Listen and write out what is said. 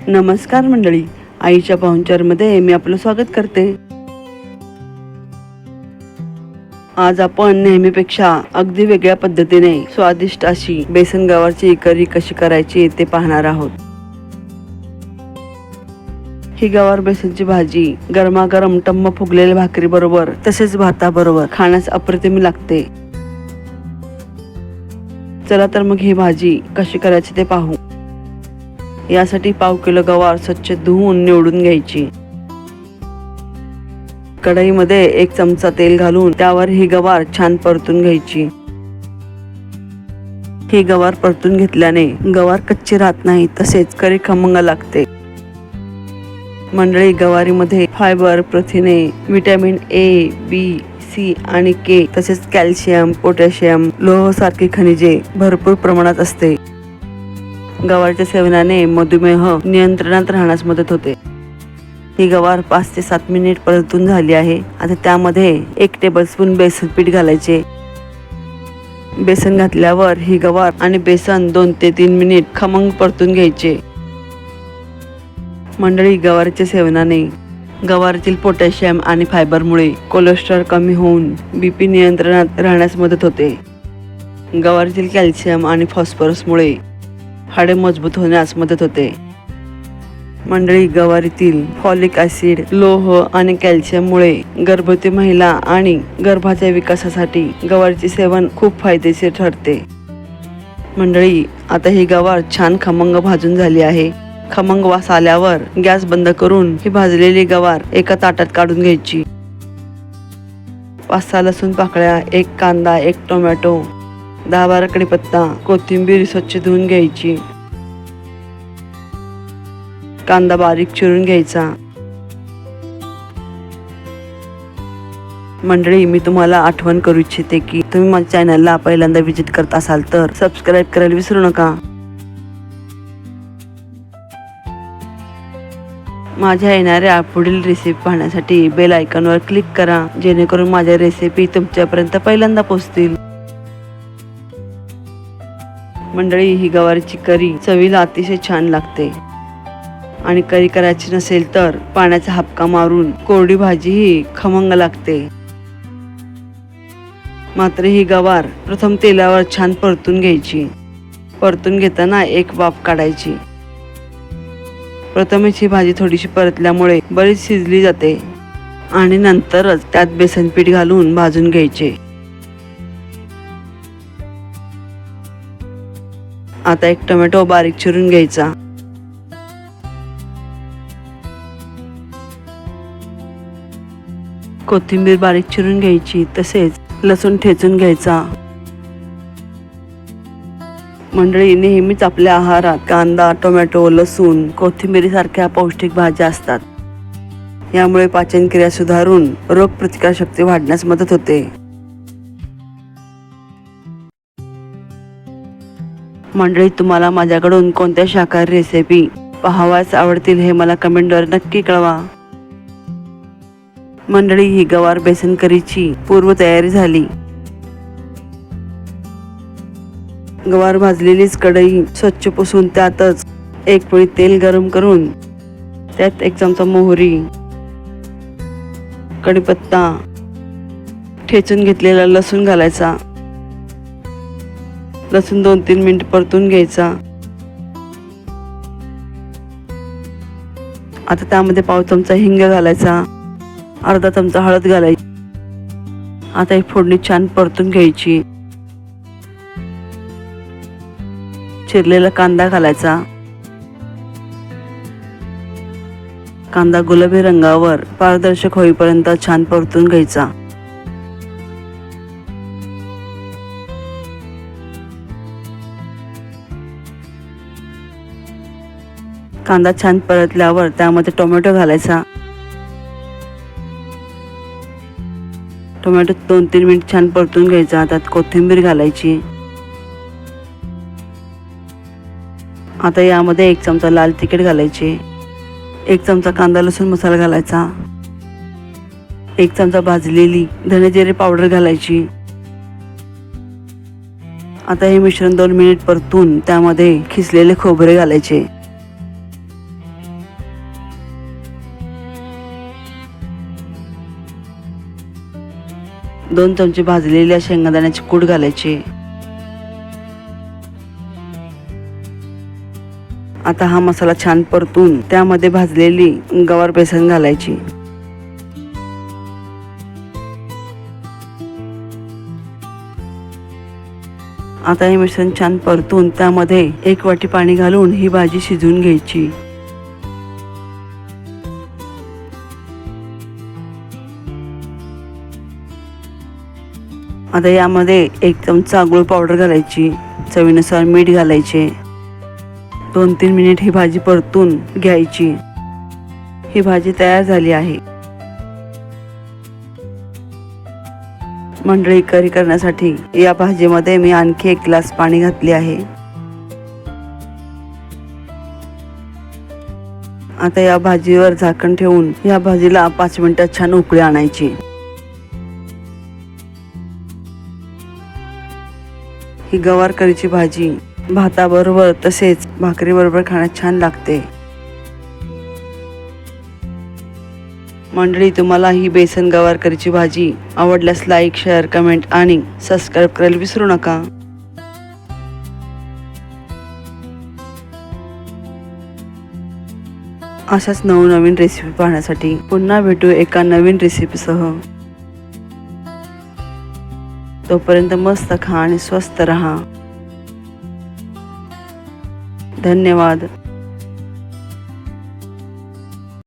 नमस्कार मंडळी, आईच्या पाहुणचारमध्ये मी आपलं स्वागत करते। आज आपण नेहमीपेक्षा अगदी वेगळ्या पद्धतीने स्वादिष्ट अशी बेसन गवारची करी कशी करायची ते पाहणार आहोत। ही गवार बेसनची भाजी गरमागरम टम्म फुगलेल्या भाकरी बरोबर तसेच भाताबरोबर खाण्यास अप्रतिम लागते। चला तर मग ही भाजी कशी करायची ते पाहू। यासाठी पाव किलो गवार स्वच्छ धुवून निवडून घ्यायची। कढईमध्ये 1 चमचा तेल घालून त्यावर ही गवार छान परतून घ्यायची। ही गवार परतून घेतल्याने गवार कच्ची राहत नाही, तसेच करी खमंग लागते। मंडळी, गवारीमध्ये फायबर, प्रथिने, विटॅमिन ए, बी, सी आणि के तसेच कॅल्शियम, पोटॅशियम, लोह सारखी खनिजे भरपूर प्रमाणात असते। गवारच्या सेवनाने मधुमेह नियंत्रणात राहण्यास मदत होते। ही गवार 5 ते 7 मिनिट परतून झाली आहे। आता त्यामध्ये 1 टेबलस्पून बेसन पीठ घालायचे। बेसन घातल्यावर ही गवार आणि बेसन 2 ते 3 मिनिट खमंग परतून घ्यायचे। मंडळी, गवारीच्या सेवनाने गवारीतील पोटॅशियम आणि फायबरमुळे कोलेस्ट्रॉल कमी होऊन बीपी नियंत्रणात राहण्यास मदत होते। गवारीतील कॅल्शियम आणि फॉस्फरसमुळे हाडे मजबूत होण्यास मदत होते। मंडळी, गवारीतील फॉलिक ऍसिड, लोह आणि कॅल्शियममुळे गर्भवती महिला आणि गर्भाच्या विकासासाठी गवारीचे सेवन खूप फायदेशीर ठरते। मंडळी, आता ही गवार छान खमंग भाजून झाली आहे। खमंग वास आल्यावर गॅस बंद करून ही भाजलेली गवार एका ताटात काढून घ्यायची। 5-6 लसूण पाकळ्या, 1 कांदा, 1 टोमॅटो, 10-12 कढीपत्ता, कोथिंबीर स्वच्छ धुवून घ्यायची। कांदा बारीक चिरून घ्यायचा। मंडळी, मी तुम्हाला आठवण करू इच्छिते की तुम्ही माझ्या चॅनलला पहिल्यांदा व्हिजिट करत असाल तर सबस्क्राईब करायला विसरू नका। माझ्या येणाऱ्या पुढील रेसिपी पाहण्यासाठी बेल आयकॉनवर क्लिक करा, जेणेकरून माझ्या रेसिपी तुमच्यापर्यंत पहिल्यांदा पोहोचतील। मंडळी, ही गवारीची करी चवीला अतिशय छान लागते आणि करी करायची नसेल तर पाण्याचा हापका मारून कोरडी भाजी ही खमंग लागते। मात्र ही गवार प्रथम तेलावर छान परतून घ्यायची। परतून घेताना 1 वाफ काढायची। प्रथमच ही भाजी थोडीशी परतल्यामुळे बरीच शिजली जाते आणि नंतरच त्यात बेसन पीठ घालून भाजून घ्यायचे। आता 1 टोमॅटो बारीक चिरून घ्यायचा। कोथिंबीर बारीक चिरून घ्यायची, तसेच लसूण ठेचून घ्यायचा। मंडळी, नेहमीच आपल्या आहारात कांदा, टोमॅटो, लसूण, कोथिंबीर सारख्या पौष्टिक भाज्या असतात। यामुळे पाचनक्रिया सुधारून रोगप्रतिकारशक्ती वाढण्यास मदत होते। मंडळी, तुम्हाला माझ्याकडून कोणत्या शाकाहारी रेसिपी पाहावयास आवडतील हे मला कमेंटद्वारे नक्की कळवा। मंडळी, ही गवार बेसन करीची पूर्व तयारी झाली। गवार भाजलेलीच कढई स्वच्छ पुसून त्यातच 1 पळी तेल गरम करून त्यात 1 चमचा मोहरी, कढीपत्ता, ठेचून घेतलेला लसूण घालायचा। लसूण 2-3 मिनिट परतून घ्यायचा। आता त्यामध्ये पाव चमचा हिंग घालायचा, अर्धा चमचा हळद घालायची। आता ही फोडणी छान परतून घ्यायची। चिरलेला कांदा घालायचा। कांदा गुलाबी रंगावर पारदर्शक होईपर्यंत छान परतून घ्यायचा। कांदा छान परतल्यावर त्यामध्ये टोमॅटो घालायचा। टोमॅटो 2-3 मिनिट छान परतून घ्यायचा। त्यात कोथिंबीर घालायची। आता यामध्ये 1 चमचा लाल तिखट घालायचे, 1 चमचा कांदा लसूण मसाला घालायचा, 1 चमचा भाजलेली धने जिरे पावडर घालायची। आता हे मिश्रण 2 मिनिट परतून त्यामध्ये खिसलेले खोबरे घालायचे। 2 चमचे भाजलेल्या शेंगदाण्याचे कूट घालायचे. आता हा मसाला छान परतून त्यामध्ये भाजलेली गवार बेसन घालायची. आता हे मिश्रण छान परतून त्यामध्ये 1 वाटी पाणी घालून ही भाजी शिजवून घ्यायची. आता यामध्ये 1 चमचा गुळ पावडर घालायची. चवीनुसार मीठ घालायचे. 2-3 मिनिट ही भाजी परतून घ्यायची. ही भाजी तयार झाली आहे. मंडळी, करी करण्यासाठी या भाजीमध्ये मी आणखी 1 ग्लास पाणी घातले आहे. आता या भाजीवर झाकण ठेवून या भाजीला 5 मिनिटात छान उकळी आणायची. ही गवार करीची भाजी भाताबरोबर तसेच भाकरीबरोबर खाण्यात छान लागते. मंडळी, तुम्हाला ही बेसन गवार करीची भाजी आवडल्यास लाईक, शेअर, कमेंट आणि सबस्क्राईब करायला विसरू नका. अशाच नवनवीन रेसिपी पाहण्यासाठी पुन्हा भेटू एका नवीन रेसिपीसह. तोपर्यंत मस्त खा आणि स्वस्त रहा. धन्यवाद.